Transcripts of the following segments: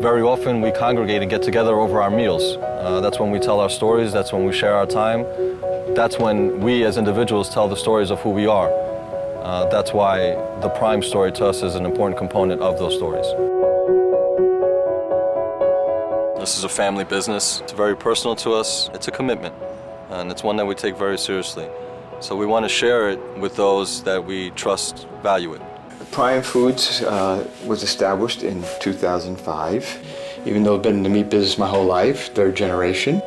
Very often we congregate and get together over our meals. That's when we tell our stories, that's when we share our time. That's when we as individuals tell the stories of who we are. That's why the Prime story to us is an important component of those stories. This is a family business. It's very personal to us. It's a commitment, and it's one that we take very seriously. So we want to share it with those that we trust, value it. Prime Foods was established in 2005. Even though I've been in the meat business my whole life, third generation,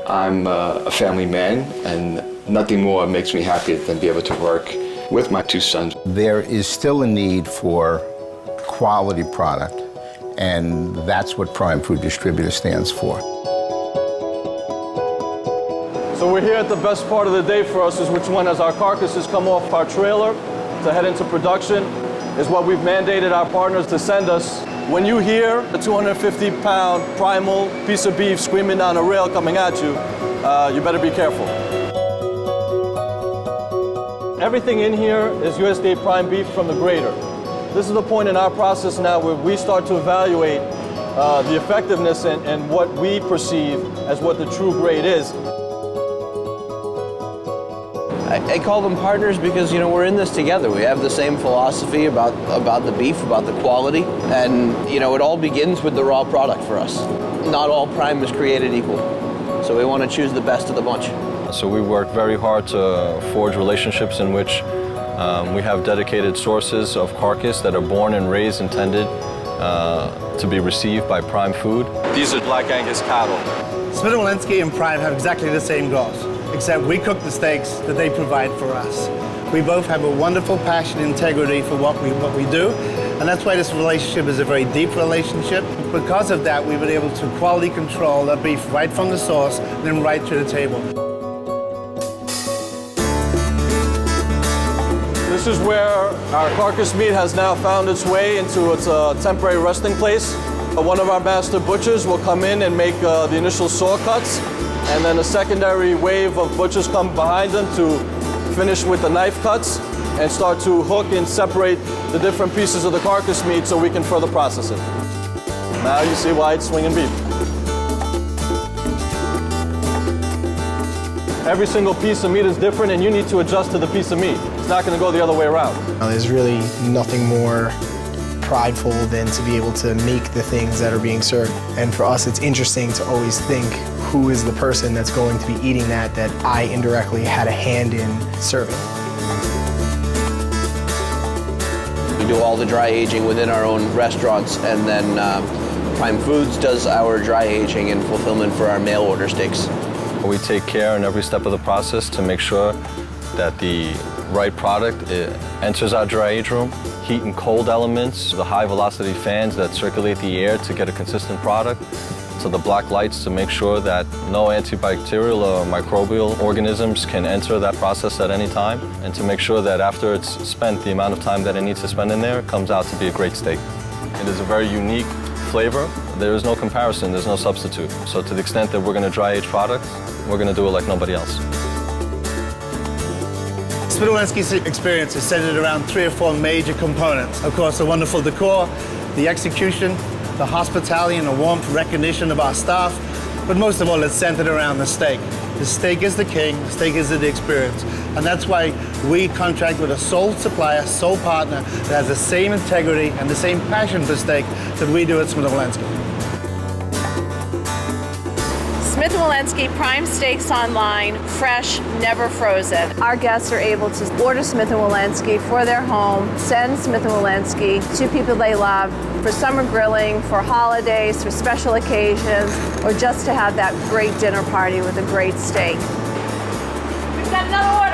I'm a family man, and nothing more makes me happy than be able to work with my two sons. There is still a need for quality product, and that's what Prime Food Distributor stands for. So we're here at the best part of the day for us, is which one, as our carcasses come off our trailer to head into production, is what we've mandated our partners to send us. When you hear a 250-pound primal piece of beef screaming down a rail coming at you, you better be careful. Everything in here is USDA Prime beef from the grader. This is the point in our process now where we start to evaluate the effectiveness and what we perceive as what the true grade is. I call them partners because, we're in this together. We have the same philosophy about the beef, about the quality, and, it all begins with the raw product for us. Not all Prime is created equal, so we want to choose the best of the bunch. So we work very hard to forge relationships in which we have dedicated sources of carcass that are born and raised intended to be received by Prime Food. These are Black Angus cattle. Smith & Wollensky and Prime have exactly the same goals, except we cook the steaks that they provide for us. We both have a wonderful passion and integrity for what we do, and that's why this relationship is a very deep relationship. Because of that, we've been able to quality control the beef right from the source, then right to the table. This is where our carcass meat has now found its way into its temporary resting place. One of our master butchers will come in and make the initial saw cuts, and then a secondary wave of butchers come behind them to finish with the knife cuts and start to hook and separate the different pieces of the carcass meat so we can further process it. Now you see why it's swinging beef. Every single piece of meat is different, and you need to adjust to the piece of meat. It's not going to go the other way around. There's really nothing more prideful than to be able to make the things that are being served. And for us, it's interesting to always think, who is the person that's going to be eating that I indirectly had a hand in serving. We do all the dry aging within our own restaurants, and then Prime Foods does our dry aging and fulfillment for our mail order steaks. We take care in every step of the process to make sure that the right product enters our dry age room. Heat and cold elements, the high velocity fans that circulate the air to get a consistent product, to the black lights to make sure that no antibacterial or microbial organisms can enter that process at any time, and to make sure that after it's spent, the amount of time that it needs to spend in there comes out to be a great steak. It is a very unique flavor. There is no comparison, there's no substitute. So to the extent that we're going to dry age products, we're going to do it like nobody else. Smith & Wollensky's experience is centered around 3 or 4 major components. Of course, the wonderful decor, the execution, the hospitality and the warmth recognition of our staff, but most of all, it's centered around the steak. The steak is the king, the steak is the experience. And that's why we contract with a sole supplier, sole partner that has the same integrity and the same passion for steak that we do at Smith & Wollensky. Smith & Wollensky Prime Steaks online, fresh, never frozen. Our guests are able to order Smith & Wollensky for their home, send Smith & Wollensky to people they love for summer grilling, for holidays, for special occasions, or just to have that great dinner party with a great steak. We've got another order.